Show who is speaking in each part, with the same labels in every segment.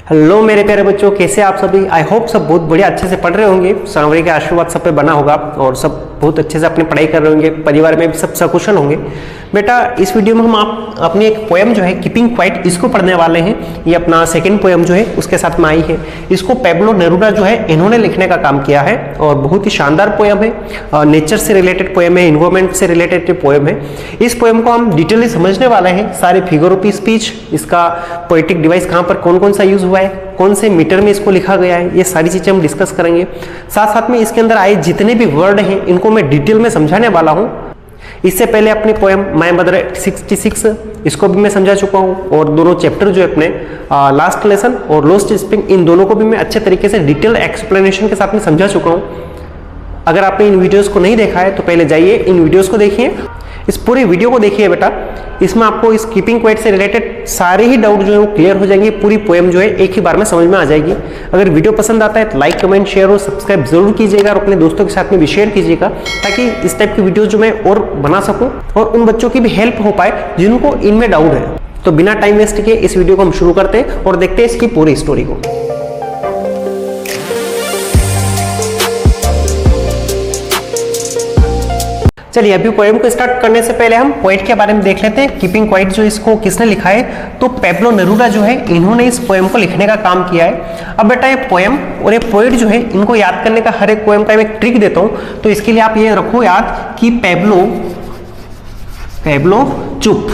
Speaker 1: Hello मेरे प्यारे बच्चों, कैसे आप सभी। आई होप सब बहुत बढ़िया अच्छे से पढ़ रहे होंगे। सांवरे के आशीर्वाद सब पे बना होगा और सब बहुत अच्छे से अपनी पढ़ाई कर रहे होंगे, परिवार में भी सब सकुशल होंगे। बेटा इस वीडियो में हम आप अपनी एक पोएम जो है कीपिंग क्वाइट, इसको पढ़ने वाले हैं। ये अपना सेकंड पोएम जो है उसके साथ में आई है। इसको पेब्लो नेरूदा जो है इन्होंने लिखने का काम किया है और बहुत ही शानदार पोएम है। नेचर से रिलेटेड पोएम है, इन्वायरमेंट से रिलेटेड पोएम है। इस पोएम को हम डिटेली समझने वाले हैं। सारे फिगर ऑफ स्पीच, इसका पोएटिक डिवाइस कहाँ पर कौन कौन सा यूज हुआ है, कौन से मीटर में इसको लिखा गया है, ये सारी चीजें हम डिस्कस करेंगे। साथ साथ में इसके अंदर आए जितने भी वर्ड हैं इनको मैं डिटेल में समझाने वाला हूं। इससे पहले अपनी पोएम माय मदर 66 इसको भी मैं समझा चुका हूं और दोनों चैप्टर जो है अपने लास्ट लेसन और लोस्ट स्प्रिंग, इन दोनों को भी मैं अच्छे तरीके से डिटेल एक्सप्लेनेशन के साथ में समझा चुका हूं। अगर आपने इन वीडियोस को नहीं देखा है तो पहले जाइए इन वीडियोस को देखिए, इस पूरी वीडियो को देखिए बेटा। इसमें आपको इस कीपिंग क्वाइट से रिलेटेड सारे ही डाउट जो है वो क्लियर हो जाएंगे। पूरी पोएम जो है एक ही बार में समझ में आ जाएगी। अगर वीडियो पसंद आता है तो लाइक, कमेंट, शेयर और सब्सक्राइब जरूर कीजिएगा और अपने दोस्तों के साथ में भी शेयर कीजिएगा, ताकि इस टाइप की वीडियोस जो मैं और बना सकूं और उन बच्चों की भी हेल्प हो पाए जिनको इनमें डाउट है। तो बिना टाइम वेस्ट किए इस वीडियो को हम शुरू करते हैं और देखते हैं इसकी पूरी स्टोरी को। चलिए अभी पोएम को स्टार्ट करने से पहले हम पोएट के बारे में देख लेते हैं। कीपिंग क्वाइट जो इसको किसने लिखा है, तो पेब्लो नेरूदा जो है इन्होंने इस पोएम को लिखने का काम किया है। अब बेटा ये पोएम और ये पोएट जो है इनको याद करने का हर एक पोएम का मैं एक ट्रिक देता हूं। तो इसके लिए आप ये रखो याद कि पेब्लो चुप,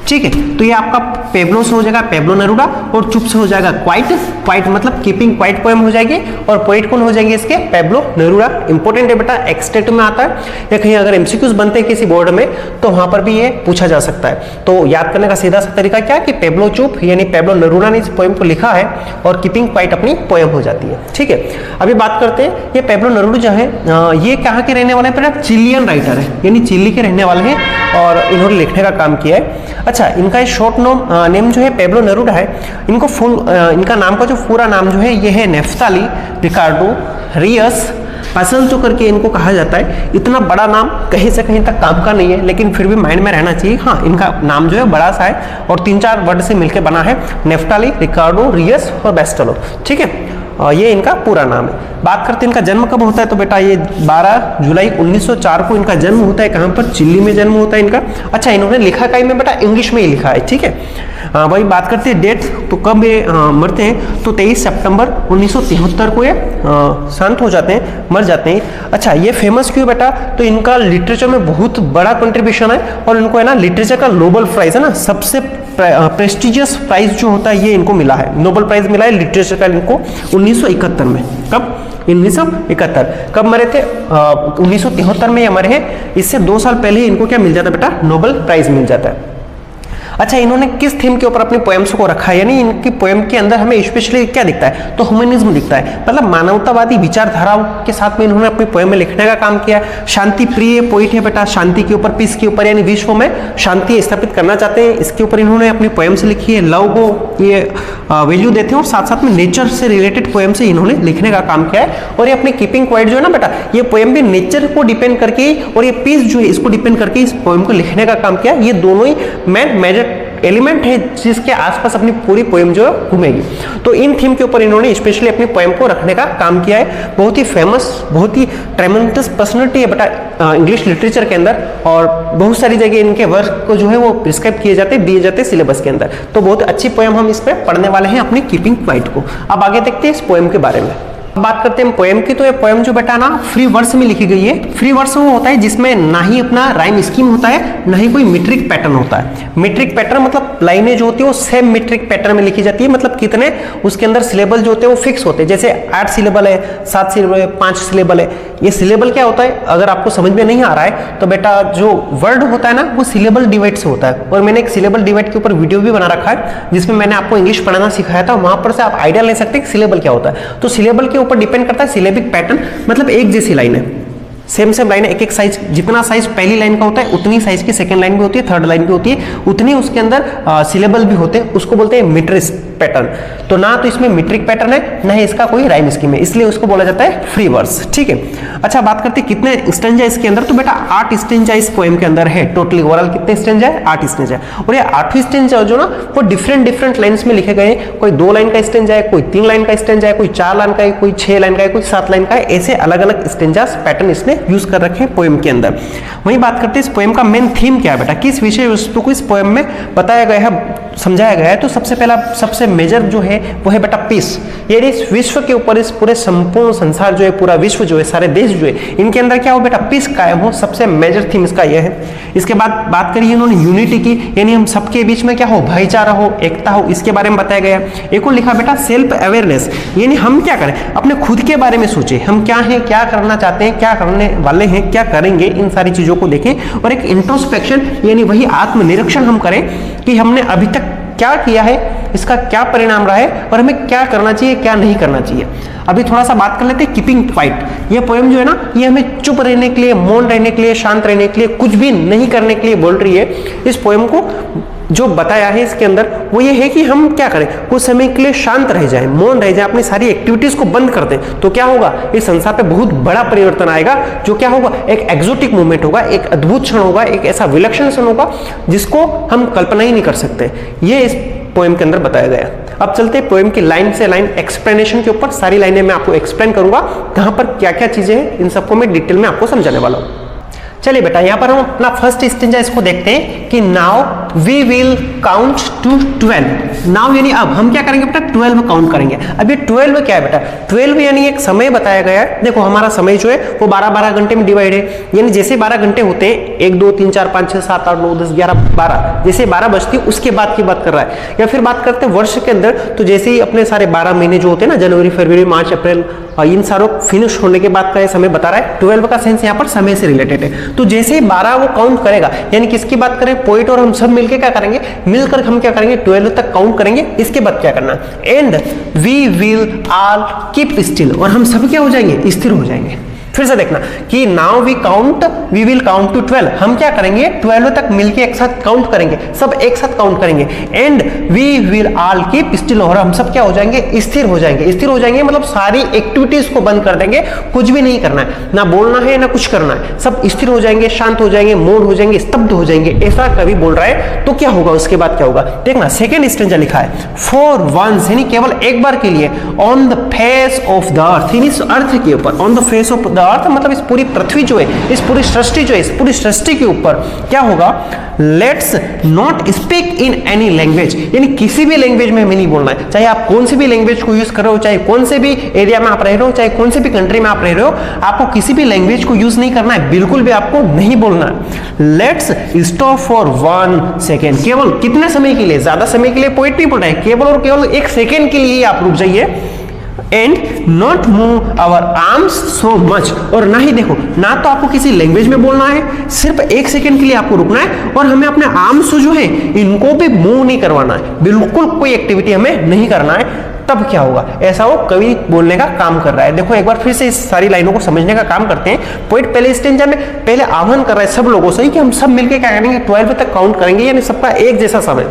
Speaker 1: ठीक है। तो ये आपका पेब्लो से हो जाएगा पेब्लो नेरूदा और चुप से हो जाएगा क्वाइट। क्वाइट मतलब कीपिंग क्वाइट पोएम हो जाएगी और पोएट कौन हो जाएंगे इसके, पेब्लो नेरूदा। इंपॉर्टेंट है बेटा, एक्सटेट में आता है या कहीं अगर एमसीक्यूज बनते हैं किसी बोर्ड में तो वहां पर भी ये पूछा जा सकता है। तो याद करने का सीधा सा तरीका क्या है कि पेब्लो चुप यानी पेब्लो नेरूदा ने इस पोएम को लिखा है और कीपिंग क्वाइट अपनी पोएम हो जाती है, ठीक है। अभी बात करते हैं ये पेब्लो नेरूदा जो है ये कहाँ के रहने वाले हैं बेटा, चिलियन राइटर है यानी चिली के रहने वाले हैं और इन्होंने लिखने का काम किया है। अच्छा, इनका शॉर्ट नेम जो है पेब्लो नेरूदा है। इनको फुल इनका नाम का जो पूरा नाम जो है ये है नेफ्ताली रिकार्डो रियस पासेल्सो करके इनको कहा जाता है। इतना बड़ा नाम कहीं से कहीं तक काम का नहीं है, लेकिन फिर भी माइंड में रहना चाहिए। हाँ, इनका नाम जो है बड़ा सा है और 3-4 वर्ड से मिलकर बना है, नेफ्ताली, रिकार्डो, रियस और बेस्टलो, ठीक है। ये इनका पूरा नाम है। बात करते हैं इनका जन्म कब होता है, तो बेटा ये 12 जुलाई 1904 को इनका जन्म होता है। कहाँ पर, चिली में जन्म होता है इनका। अच्छा, इन्होंने लिखा कहीं में बेटा, इंग्लिश में ही लिखा है, ठीक है। भाई बात करते हैं डेट, तो कब ये मरते हैं, तो 23 सितंबर 1973 को ये शांत हो जाते हैं, मर जाते हैं। अच्छा, ये फेमस क्यों बेटा, तो इनका लिटरेचर में बहुत बड़ा कंट्रीब्यूशन है और इनको है ना लिटरेचर का नोबेल प्राइज है ना, सबसे प्रेस्टिजियस प्राइज जो होता है ये इनको मिला है, नोबेल प्राइज मिला है लिटरेचर का इनको 1971 में। कब, 1971। कब मरे थे, 1973 में ये मरे हैं। इससे 2 साल पहले ही इनको क्या मिल जाता है बेटा, नोबेल प्राइज मिल जाता है। अच्छा, इन्होंने किस थीम के ऊपर अपनी पोएम्स को रखा है, यानी इनकी पोएम के अंदर हमें स्पेशली क्या दिखता है, तो ह्यूमनिज्म दिखता है, मतलब मानवतावादी विचारधाराओं के साथ में इन्होंने अपनी पोएम में लिखने का काम किया है। शांति प्रिय पोइट है बेटा, शांति के ऊपर, पीस के ऊपर, यानी विश्व में शांति स्थापित करना चाहते हैं, इसके ऊपर इन्होंने अपनी पोएम से लिखी है। लव को ये वैल्यू देते हैं और साथ साथ में नेचर से रिलेटेड पोएम से इन्होंने लिखने का काम किया है। और ये अपनी कीपिंग क्वाइट जो है ना बेटा, ये पोएम भी नेचर को डिपेंड करके और ये पीस जो है इसको डिपेंड करके इस पोएम को लिखने का काम किया। ये दोनों ही मेजर एलिमेंट है जिसके आसपास अपनी पूरी पोएम जो है घूमेगी। तो इन थीम के ऊपर इन्होंने स्पेशली अपनी पोएम को रखने का काम किया है। बहुत ही फेमस, बहुत ही ट्रेमेंडस पर्सनालिटी है बेटा इंग्लिश लिटरेचर के अंदर और बहुत सारी जगह इनके वर्क को जो है वो प्रिस्क्राइब किए जाते हैं, दिए जाते हैं सिलेबस के अंदर। तो बहुत अच्छी पोएम हम इस पर पढ़ने वाले हैं अपनी कीपिंग क्वाइट को। अब आगे देखते हैं इस पोएम के बारे में। बात करते हैं पोएम की, तो ये पोएम जो बेटा ना फ्री वर्स में लिखी गई है। फ्री वर्स वो होता है जिसमें ना ही अपना राइम स्कीम होता है, ना ही कोई मीट्रिक पैटर्न होता है। मीट्रिक पैटर्न मतलब लाइनें जो होती है वो सेम मीट्रिक पैटर्न में लिखी जाती है, मतलब कितने उसके अंदर सिलेबल जो होते हैं वो फिक्स होते हैं। जैसे 8 सिलेबल है, 7 सिलेबल है, 5 सिलेबल है। ये सिलेबल क्या होता है, अगर आपको समझ में नहीं आ रहा है तो बेटा जो वर्ड होता है ना वो सिलेबल डिवाइड से होता है। और मैंने एक सिलेबल डिवाइड के ऊपर वीडियो भी बना रखा है जिसमें मैंने आपको इंग्लिश पढ़ाना सिखाया था, वहां पर से आप आइडिया ले सकते हैं कि सिलेबल क्या होता है। तो सिलेबल के ऊपर डिपेंड करता है सिलेबिक पैटर्न, मतलब एक जैसी लाइन है, सेम लाइन है, एक साइज, जितना साइज पहली लाइन का होता है उतनी साइज की सेकंड लाइन भी होती है, थर्ड लाइन भी होती है, उतनी उसके अंदर सिलेबल भी होते हैं। उसको बोलते हैं मीट्रिक पैटर्न। तो ना तो इसमें मीट्रिक पैटर्न है, ना ही इसका कोई राइम स्कीम है, इसलिए उसको बोला जाता है फ्री वर्स। ठीक है, अच्छा बात करते हैं कितने स्टेंजा इसके अंदर। तो बेटा 8 स्टेंजा इस पोएम के अंदर है। टोटली ओवरऑल कितने स्टेंजा है? 8 स्टेंजा। और ये 8 स्टेंजा जो ना वो डिफरेंट लाइंस में लिखे गए हैं। कोई 2 लाइन का स्टेंजा है, कोई 3 लाइन का स्टेंजा है, कोई 4 लाइन का है, कोई 6 लाइन का है, कोई 7 लाइन का है। ऐसे अलग अलग स्टेंजा पैटर्न इसने यूज कर रखे हैं पोएम के अंदर। वही बात करते हैं इस पोएम का मेन थीम क्या है बेटा, किस विषय वस्तु को इस पोएम में बताया गया है, समझाया गया है। तो सबसे पहला सबसे मेजर जो है वो है बेटा पीस। यानी इस विश्व के ऊपर, इस पूरे संपूर्ण संसार जो है, पूरा विश्व जो है, सारे देश जो है, इनके अंदर क्या हो बेटा, पीस कायम हो। सबसे मेजर थीम इसका यह है। इसके बाद बात करिए इन्होंने यूनिटी की, यानी हम सबके बीच में क्या हो, भाईचारा हो, एकता हो, इसके बारे में बताया गया। एक और लिखा बेटा सेल्फ अवेयरनेस, यानी हम क्या करें, अपने खुद के बारे में सोचें, हम क्या हैं, क्या करना चाहते हैं, क्या करने वाले हैं, क्या करेंगे, इन सारी चीजों को देखें। और एक इंट्रोस्पेक्शन, यानी वही आत्मनिरीक्षण हम करें कि हमने अभी तक क्या किया है, इसका क्या परिणाम रहा है और हमें क्या करना चाहिए, क्या नहीं करना चाहिए। अभी थोड़ा सा बात कर लेते हैं कीपिंग क्वाइट। ये पोएम जो है ना, ये हमें चुप रहने के लिए, मौन रहने के लिए, शांत रहने के लिए, कुछ भी नहीं करने के लिए बोल रही है। इस पोएम को जो बताया है इसके अंदर वो ये है कि हम क्या करें, कुछ समय के लिए शांत रह जाएं, मौन रह जाएं, अपनी सारी एक्टिविटीज को बंद कर दें। तो क्या होगा, इस संसार पे बहुत बड़ा परिवर्तन आएगा। जो क्या होगा, एक एक्सोटिक मूवमेंट होगा, एक अद्भुत क्षण होगा, एक ऐसा विलक्षण क्षण होगा जिसको हम कल्पना ही नहीं कर सकते। ये इस पोएम के अंदर बताया गया। अब चलते हैं पोएम की लाइन से लाइन एक्सप्लेनेशन के ऊपर। सारी लाइनें मैं आपको एक्सप्लेन करूंगा, कहां पर क्या क्या चीजें हैं, इन सबको मैं डिटेल में आपको समझाने वाला हूं। चलिए बेटा, यहां पर हम अपना फर्स्ट स्टेंजा इसको देखते हैं कि now we will count to 12। Now यानी अब हम क्या करेंगे बेटा, 12 काउंट करेंगे। अब ये 12 क्या है बेटा, 12 यानी एक समय बताया गया है। देखो हमारा समय जो है वो 12-12 घंटे में डिवाइड है। यानी जैसे 12 घंटे होते हैं, 1 2 3 4 5 6 7 8 9 10 11 12, जैसे 12 बजती है उसके बाद की बात कर रहा है। या फिर बात करते हैं वर्ष के अंदर, तो जैसे ही अपने सारे 12 महीने जो होते हैं ना, जनवरी फरवरी मार्च अप्रैल, इन सारों फिनिश होने के बाद का ये समय बता रहा है। 12 का सेंस यहाँ पर समय से रिलेटेड है। तो जैसे 12 वो काउंट करेगा, यानी किसकी बात करें, पोइट और हम सब मिलकर क्या करेंगे, मिलकर हम क्या करेंगे, 12 तक काउंट करेंगे। इसके बाद क्या करना, and we will all keep still, और हम सब क्या हो जाएंगे, स्थिर हो जाएंगे। फिर से देखना कि now we count, we will count to 12, हम क्या करेंगे 12 तक मिलके एक साथ काउंट करेंगे, सब एक साथ काउंट करेंगे। And we will all keep still, और हम सब क्या हो जाएंगे, स्थिर हो जाएंगे। स्थिर हो जाएंगे मतलब सारी एक्टिविटीज को बंद कर देंगे, कुछ भी नहीं करना है, ना बोलना है ना कुछ करना है, सब स्थिर हो जाएंगे, शांत हो जाएंगे, मौन हो जाएंगे, स्तब्ध हो जाएंगे। ऐसा कवि बोल रहा है। तो क्या होगा, उसके बाद क्या होगा देखना, सेकेंड स्टेंजा लिखा है फॉर वंस, यानी केवल एक बार के लिए, on the face of the earth, यानी इस अर्थ के ऊपर, on the face of the earth मतलब इस पूरी पृथ्वी जो है, इस पूरी सृष्टि जो है, इस पूरी सृष्टि के ऊपर क्या होगा, let's not speak in any language, यानी किसी भी लैंग्वेज में हमें नहीं बोलना है। चाहे आप कौन सी भी लैंग्वेज को यूज कर रहे हो, चाहे कौन से भी एरिया में आप रह रहे हो, चाहे कौन से भी कंट्री में आप रह रहे हो, आपको किसी भी लैंग्वेज को यूज नहीं करना है, बिल्कुल भी आपको नहीं बोलना है। लेट्स स्टॉप फॉर 1 सेकेंड, केवल कितने समय के लिए, ज्यादा समय के लिए पोएट नहीं बोल रहा है, केवल और केवल 1 सेकेंड के लिए आप रुक जाइए। And not move our arms so much, और ना ही देखो, ना तो आपको किसी लैंग्वेज में बोलना है, सिर्फ 1 सेकेंड के लिए आपको रुकना है, और हमें अपने आर्म्स जो है इनको भी मूव नहीं करवाना है, बिल्कुल कोई एक्टिविटी हमें नहीं करना है। तब क्या होगा, ऐसा वो कवि बोलने का काम कर रहा है। देखो एक बार फिर से इस सारी लाइनों को समझने का काम करते हैं। पोएट पहले स्टेंजा में पहले आह्वान कर रहा है सब लोगों से कि हम सब मिलकर क्या करेंगे, 12 तक काउंट करेंगे, यानी सबका एक जैसा समय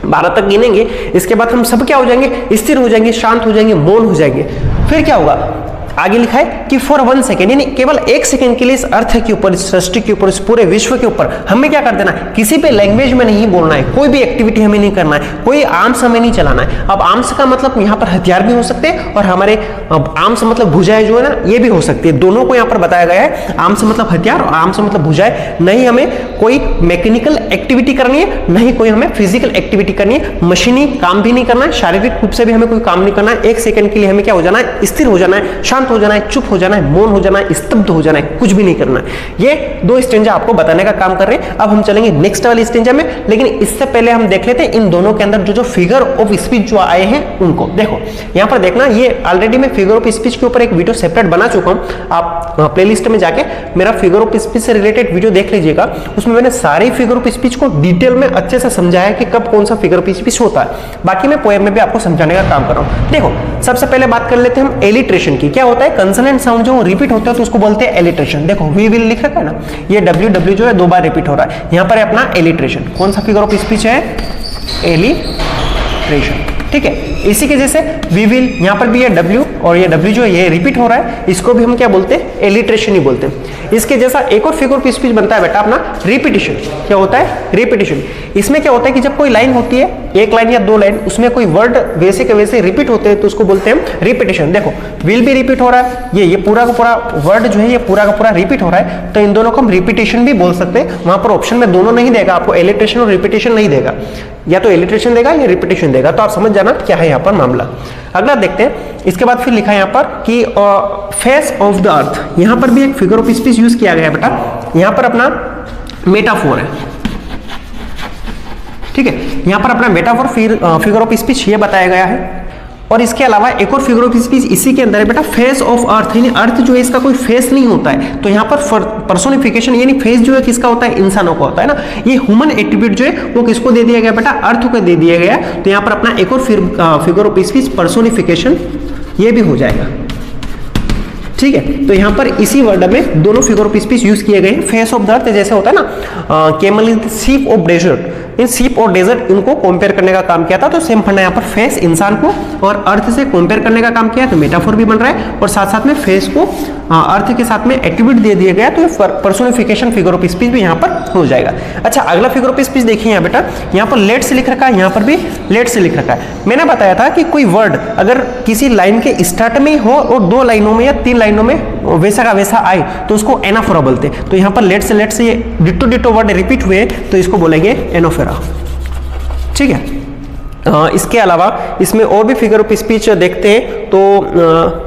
Speaker 1: 12 तक गिनेंगे। इसके बाद हम सब क्या हो जाएंगे, स्थिर हो जाएंगे, शांत हो जाएंगे, मौन हो जाएंगे। फिर क्या होगा, आगे लिखा है कि फॉर 1 सेकेंड, यानी केवल 1 सेकेंड के लिए इस अर्थ के ऊपर, इस सृष्टि के ऊपर, इस पूरे विश्व के ऊपर हमें क्या कर देना है, किसी भी लैंग्वेज में नहीं बोलना है, कोई भी एक्टिविटी हमें नहीं करना है, कोई आर्म्स हमें नहीं चलाना है। अब आर्म्स का मतलब यहाँ पर हथियार भी हो सकते हैं, और हमारे आर्म्स मतलब भुजाएं जो है ना, ये भी हो सकती है। दोनों को यहाँ पर बताया गया है, आर्म्स मतलब हथियार और आर्म्स मतलब भुजाएं। नहीं हमें कोई मैकेनिकल एक्टिविटी करनी है, नहीं कोई हमें फिजिकल एक्टिविटी करनी है, मशीनी काम भी नहीं करना है, शारीरिक रूप से भी हमें कोई काम नहीं करना है। 1 सेकेंड के लिए हमें क्या हो जाना है, स्थिर हो जाना है, शांत हो जाना है, चुप हो जाना है, मौन हो जाना है, स्तब्ध हो जाना है, कुछ भी नहीं करना है। ये 2 स्टेंजा आपको बताने का काम कर रहे हैं। अब हम चलेंगे नेक्स्ट वाले स्टेंजा में, लेकिन इससे पहले हम देख लेते हैं इन दोनों के अंदर जो फिगर ऑफ स्पीच जो आए हैं उनको। देखो यहां पर देखना, ये ऑलरेडी मैं फिगर ऑफ स्पीच के ऊपर एक वीडियो सेपरेट बना चुका हूं, आप प्लेलिस्ट में जाके मेरा फिगर ऑफ स्पीच से रिलेटेड वीडियो देख लीजिएगा। उसमें मैंने सारी फिगर ऑफ स्पीच को डिटेल में अच्छे से समझाया कि कब कौन सा फिगर ऑफ स्पीच होता है। बाकी मैं पोएम में भी आपको समझाने का काम कर रहा हूं। देखो सबसे पहले बात कर लेते हैं हम एलिट्रेशन की। क्या होता है, कंसोनेंट साउंड जो रिपीट होता है तो उसको बोलते हैं एलिट्रेशन। देखो वी विल लिख रखा है ना, ये डब्ल्यू जो है 2 बार रिपीट हो रहा है, यहां पर है अपना एलिट्रेशन। कौन सा फिगर ऑफ स्पीच है, एलिट्रेशन। ठीक है। इसी के जैसे वी विल, यहाँ पर भी ये W और ये W जो है ये रिपीट हो रहा है, इसको भी हम क्या बोलते हैं, एलिट्रेशन ही बोलते हैं। इसके जैसा एक और फिगर ऑफ स्पीच बनता है बेटा अपना रिपीटिशन। क्या होता है, रिपीटिशन। इसमें क्या होता है कि जब कोई लाइन होती है, एक लाइन या दो लाइन, उसमें कोई वर्ड वैसे के वैसे रिपीट होते हैं तो उसको बोलते हैं रिपीटिशन। देखो विल भी रिपीट हो रहा है, ये पूरा का पूरा वर्ड जो है ये पूरा का पूरा रिपीट हो रहा है, तो इन दोनों को हम रिपीटिशन भी बोल सकते हैं। वहां पर ऑप्शन में दोनों नहीं देगा आपको, एलिट्रेशन और रिपीटिशन नहीं देगा, या तो एलिट्रेशन देगा या रिपीटिशन देगा। तो आप समझ जाना क्या है यहाँ पर मामला। अगला देखते हैं, इसके बाद फिर लिखा है यहाँ पर कि फेस ऑफ द अर्थ। यहाँ पर भी एक फिगर ऑफ स्पीच यूज किया गया है बेटा, यहाँ पर अपना मेटाफोर है, ठीक है। यहाँ पर अपना मेटाफोर फिगर ऑफ स्पीच ये बताया गया है। और इसके अलावा एक और फिगर ऑफ स्पीच इसी के अंदर है बेटा, फेस ऑफ अर्थ, यानी अर्थ जो है इसका कोई फेस नहीं होता है, तो यहाँ पर पर्सोनिफिकेशन यानी फेस जो है किसका होता है, इंसानों का होता है ना। ये ह्यूमन एट्रीब्यूट जो है वो किसको दे दिया गया बेटा, अर्थ को दे दिया गया। तो यहाँ पर अपना एक और फिगर ऑफ स्पीच पर्सोनिफिकेशन ये भी हो जाएगा, ठीक है। तो यहाँ पर इसी वर्ड में दोनों फिगर ऑफ स्पीच यूज किए गए। फेस ऑफ द अर्थ जैसे होता है ना, camel is the sheep of desert, इन शीप और डेजर्ट इनको कंपेयर करने का काम किया था, तो सेम फंडा यहाँ पर फेस इंसान को और अर्थ से कंपेयर करने का काम किया, तो मेटाफोर भी बन रहा है और साथ साथ में फेस को अर्थ के साथ में एट्रीब्यूट दे दिया गया, तो पर्सोनिफिकेशन फिगर ऑफ स्पीच भी यहाँ पर हो जाएगा। अच्छा अगला फिगर ऑफ स्पीच देखिए यहाँ बेटा, यहाँ पर लेट से लिख रखा है, यहाँ पर भी लेट से लिख रखा है। मैंने बताया था कि कोई वर्ड अगर किसी लाइन के स्टार्ट में हो और दो लाइनों में या तीन लाइनों में वैसा का वैसा आए तो उसको एनाफोरा बोलते हैं। तो यहाँ पर लेट से ये डिट्टो डिट्टो वर्ड रिपीट हुए तो इसको बोलेंगे एनोफेरा, ठीक है। इसके अलावा इसमें और भी फिगर ऑफ स्पीच देखते हैं, तो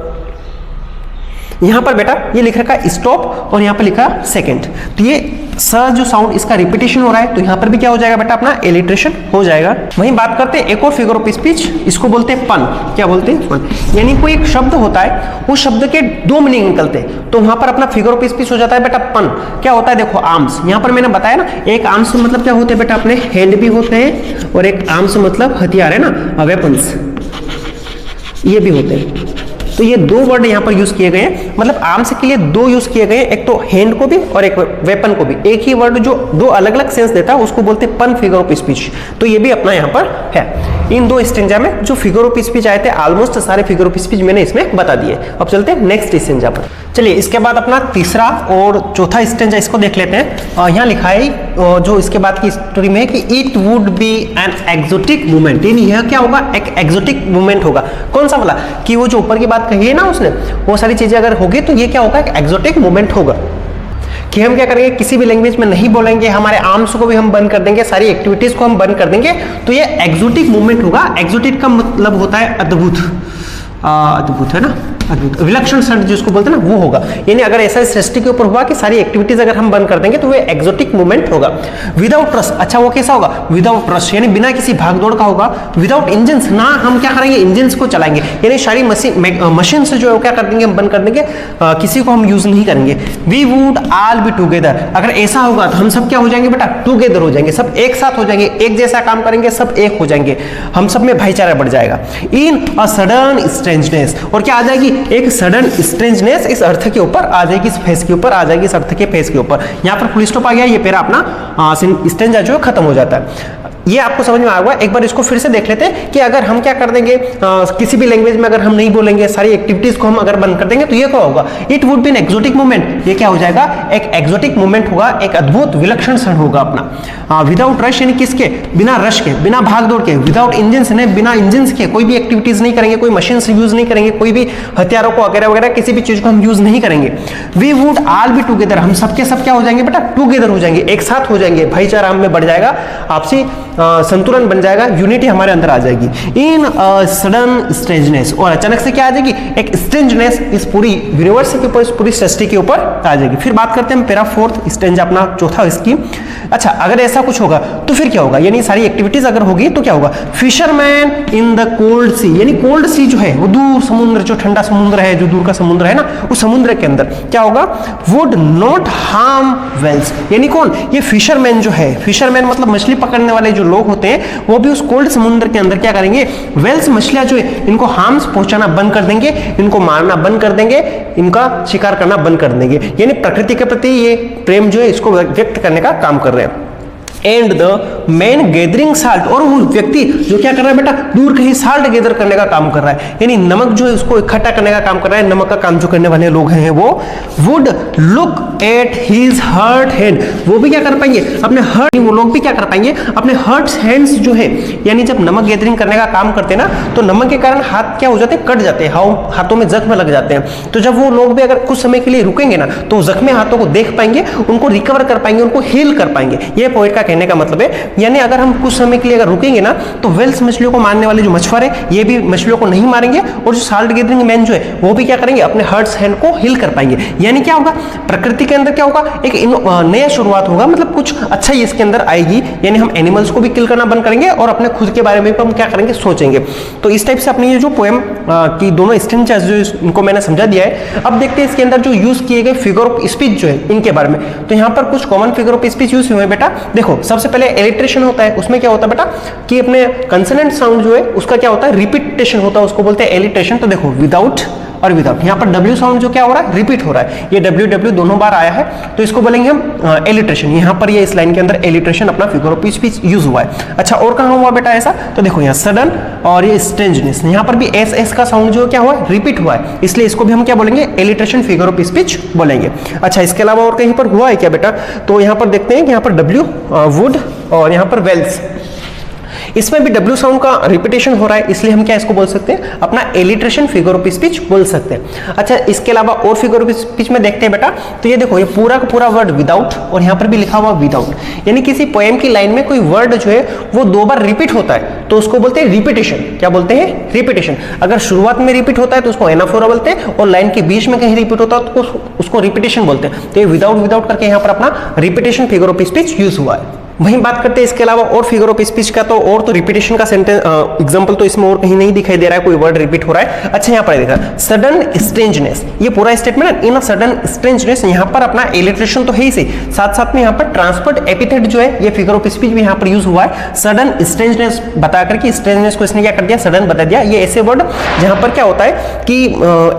Speaker 1: यहां पर बेटा ये लिख रखा है स्टॉप और यहां पर लिखा सेकंड, तो ये स जो साउंड इसका रिपीटेशन हो रहा है, तो यहां पर भी क्या हो जाएगा बेटा, अपना एलिट्रेशन हो जाएगा। वहीं बात करते हैं एक और फिगर ऑफ स्पीच, इसको बोलते हैं पन। क्या बोलते हैं, पन। यानी कोई एक शब्द होता है, उस शब्द के दो मीनिंग निकलते हैं, तो वहां पर अपना फिगर ऑफ स्पीच हो जाता है बेटा पन। क्या होता है, देखो आर्म्स, यहां पर मैंने बताया ना, एक आर्म्स मतलब क्या होते हैं बेटा, अपने हैंड भी होते हैं, और एक आर्म्स मतलब हथियार है ना, वेपन्स, ये भी होते हैं। तो ये दो वर्ड यहाँ पर यूज किए गए हैं, मतलब आर्म्स के लिए दो यूज किए गए हैं, एक तो हैंड को भी और एक वेपन को भी। एक ही वर्ड जो दो अलग अलग सेंस देता है उसको बोलते हैं पन फिगर ऑफ स्पीच। तो ये भी अपना यहाँ पर है। इन दो स्टेंजा में जो फिगर ऑफ स्पीच आए थे, ऑलमोस्ट सारे फिगर ऑफ स्पीच मैंने इसमें बता दिए। अब चलते हैं नेक्स्ट स्टेंजा पर। चलिए इसके बाद अपना तीसरा और चौथा स्टेंजा इसको देख लेते हैं। यहाँ लिखा है जो इसके बाद की स्टोरी में है कि it would be an exotic movement, यानी यह क्या होगा, एक एक्सोटिक मूवमेंट होगा। कौन सा वाला, कि वो जो ऊपर की बात कही है ना उसने, वो सारी चीजें अगर होगी तो ये क्या होगा, एक एक्सोटिक मूवमेंट होगा। कि हम क्या करेंगे, किसी भी लैंग्वेज में नहीं बोलेंगे, हमारे आर्म्स को भी हम बंद कर देंगे, सारी एक्टिविटीज को हम बंद कर देंगे, तो ये एक्सोटिक मूवमेंट होगा। एक्सोटिक का मतलब होता है अद्भुत, अद्भुत है ना, अद्भुत, विलक्षण क्षण जिसको बोलते हैं ना, वो होगा। यानी अगर ऐसा सृष्टि के ऊपर हुआ कि सारी एक्टिविटीज अगर हम बंद कर देंगे तो वो एक्सोटिक मूवमेंट होगा। विदाउट रश, अच्छा वो कैसा होगा, विदाउट रश यानी बिना किसी भागदौड़ का होगा। विदाउट इंजन्स, ना हम क्या करेंगे, इंजन्स को चलाएंगे, यानी सारी मशीन से जो है क्या कर देंगे, हम बंद कर देंगे, किसी को हम यूज नहीं करेंगे। We would all be together, अगर ऐसा होगा तो हम सब क्या हो जाएंगे बेटा, टुगेदर हो जाएंगे, सब एक साथ हो जाएंगे, एक जैसा काम करेंगे, सब एक हो जाएंगे, हम सब में भाईचारा बढ़ जाएगा। इन अ सडन स्ट्रेंजनेस, और क्या आ जाएगी, एक सडन स्ट्रेंजनेस इस अर्थ के ऊपर आ जाएगी, इस फेस के ऊपर आ जाएगी, इस अर्थ के फेस के ऊपर। यहां पर फुल स्टॉप आ गया, ये पैरा अपना स्टेंजा जो है खत्म हो जाता है। ये आपको समझ में आ गया। एक बार इसको फिर से देख लेते हैं कि अगर हम क्या कर देंगे, किसी भी लैंग्वेज में अगर हम नहीं बोलेंगे, सारी एक्टिविटीज को हम अगर बंद कर देंगे, तो ये क्या होगा, it would be an exotic movement. ये क्या हो जाएगा, एक एक्सोटिक मूवमेंट होगा, एक अद्भुत विलक्षण क्षण होगा अपना। विदाउट रश यानी किसके, बिना रश के, बिना भागदौड़ के। विदाउट इंजन यानी बिना इंजन के कोई भी एक्टिविटीज नहीं करेंगे, कोई मशीन यूज नहीं करेंगे, कोई भी हथियारों को वगैरह वगैरह किसी भी चीज को हम यूज नहीं करेंगे। We would all be together, हम सबके सब क्या हो जाएंगे बेटा, टुगेदर हो जाएंगे, एक साथ हो जाएंगे, भाईचारा हम में बढ़ जाएगा, आपसी संतुलन बन जाएगा, यूनिटी हमारे अंदर आ जाएगी। इन सडन स्ट्रेंजनेस, और अचानक से क्या आ जाएगी, एक स्ट्रेंजनेस इस पूरी यूनिवर्स के ऊपर, इस पूरी सृष्टि के ऊपर आ जाएगी। फिर बात करते हैं पैरा फोर्थ स्टेंजा अपना चौथा इसकी। अच्छा अगर ऐसा कुछ होगा तो फिर क्या होगा, यानी सारी एक्टिविटीज अगर होगी तो क्या होगा, फिशरमैन इन द कोल्ड सी, यानी कोल्ड सी जो है वो दूर समुद्र, जो ठंडा समुद्र है, जो दूर का समुद्र है ना, उस समुद्र के अंदर क्या होगा, वुड नॉट हार्म वेल्स, यानी कौन, ये फिशरमैन जो है, फिशरमैन मतलब मछली पकड़ने वाले जो लोग होते हैं, वो भी उस कोल्ड समुद्र के अंदर क्या करेंगे, वेल्स मछलियां जो है इनको हार्म्स पहुंचाना बंद कर देंगे, इनको मारना बंद कर देंगे, इनका शिकार करना बंद कर देंगे, यानी प्रकृति के प्रति ये प्रेम जो है इसको व्यक्त करने का काम कर रहे हैं। And the man gathering salt, और वो व्यक्ति जो क्या कर रहा है बेटा, दूर कहीं साल्ट गैदर करने का काम कर रहा है, यानी नमक जो है उसको इकट्ठा करने का काम कर रहा है। नमक का काम जो करने वाले लोग हैं वो would look at his hurt hand, वो भी क्या कर पाएंगे अपने हर्ट, वो लोग भी क्या कर पाएंगे अपने हर्ट हैंड्स जो है, यानी जब नमक गैदरिंग करने का काम करते हैं ना तो नमक के कारण हाथ क्या हो जाते हैं, कट जाते हैं, हाथों में जख्म लग जाते हैं। तो जब वो लोग भी अगर कुछ समय के लिए रुकेंगे ना तो जख्मे हाथों को देख पाएंगे, उनको रिकवर कर पाएंगे, उनको हील कर पाएंगे। ये पोएट का कहने का मतलब है, यानी अगर हम कुछ समय के लिए अगर रुकेंगे ना तो वेल्स मछलियों को मारने वाले जो मछुआरे ये भी मछलियों को नहीं मारेंगे, और जो साल्ट गैदरिंग मैन जो है वो भी क्या करेंगे अपने हर्ट्स हैंड को हील कर पाएंगे। यानी क्या होगा, प्रकृति के अंदर क्या होगा, एक नया शुरुआत होगा, मतलब कुछ अच्छा ही इसके अंदर आएगी, यानी हम एनिमल्स को भी किल करना बंद करेंगे और अपने खुद के बारे में हम क्या करेंगे सोचेंगे। तो इस टाइप से अपनी ये जो पोएम की दोनों स्ट्रेंचर्स जो इनको मैंने समझा दिया है। अब देखते हैं इसके अंदर जो यूज किए गए फिगर ऑफ स्पीच जो है इनके बारे में। तो यहाँ पर कुछ common figure of speech use हुए हैं बेटा। देखो सबसे पहले एलिट्रेशन होता है, उसमें क्या होता है बेटा कि अपने कंसोनेंट साउंड जो है उसका क्या होता है, रिपीटेशन होता है, उसको बोलते हैं एलिट्रेशन। तो देखो विदाउट और विदाउट, यहाँ पर डब्ल्यू साउंड जो क्या हो रहा है, रिपीट हो रहा है, ये डब्ल्यू डब्ल्यू दोनों बार आया है, तो इसको बोलेंगे हम एलिट्रेशन। यहाँ पर ये इस लाइन के अंदर एलिट्रेशन अपना फिगर ऑफ स्पीच यूज हुआ है। अच्छा और कहाँ हुआ बेटा ऐसा, तो देखो यहाँ सडन और ये स्ट्रेंजनेस, यहाँ पर भी एस एस का साउंड जो क्या हुआ है, रिपीट हुआ है, इसलिए इसको भी हम क्या बोलेंगे, एलिट्रेशन फिगर ऑफ स्पीच बोलेंगे। अच्छा इसके अलावा और कहीं पर हुआ है क्या बेटा, तो यहाँ पर देखते हैं कि यहाँ पर डब्ल्यू वुड और यहाँ पर वेल्स, इसमें भी डब्ल्यू साउंड का रिपीटेशन हो रहा है, इसलिए हम क्या इसको बोल सकते हैं, अपना एलिट्रेशन फिगर ऑफ स्पीच बोल सकते हैं। अच्छा इसके अलावा और फिगर ऑफ स्पीच में देखते हैं बेटा, तो ये देखो ये पूरा का पूरा वर्ड विदाउट और यहाँ पर भी लिखा हुआ विदाउट, यानी किसी पोएम की लाइन में कोई वर्ड जो है वो दो बार रिपीट होता है तो उसको बोलते हैं रिपीटेशन। क्या बोलते हैं, रिपीटेशन। अगर शुरुआत में रिपीट होता है तो उसको एनाफोरा बोलते हैं, और लाइन के बीच में कहीं रिपीट होता है तो उसको रिपीटेशन बोलते हैं। तो ये विदाउट विदाउट करके यहाँ पर अपना repetition figure of speech use हुआ है। वहीं बात करते हैं इसके अलावा और फिगर ऑफ स्पीच का, तो और तो रिपीटेशन का सेंटेंस एग्जांपल तो इसमें और कहीं नहीं दिखाई दे रहा है, कोई वर्ड रिपीट हो रहा है। अच्छा यहाँ पर देखा सडन स्ट्रेंजनेस, ये पूरा statement in a sudden strangeness, यहाँ पर अपना एलिट्रेशन तो है ही सही, साथ साथ में यहाँ पर ट्रांसपोर्ट एपिथेट जो है ये फिगर ऑफ स्पीच भी यहाँ पर यूज हुआ है। सडन स्ट्रेंजनेस बता करके स्ट्रेंजनेस को इसने क्या कर दिया, सडन बता दिया। ये ऐसे वर्ड जहाँ पर क्या होता है कि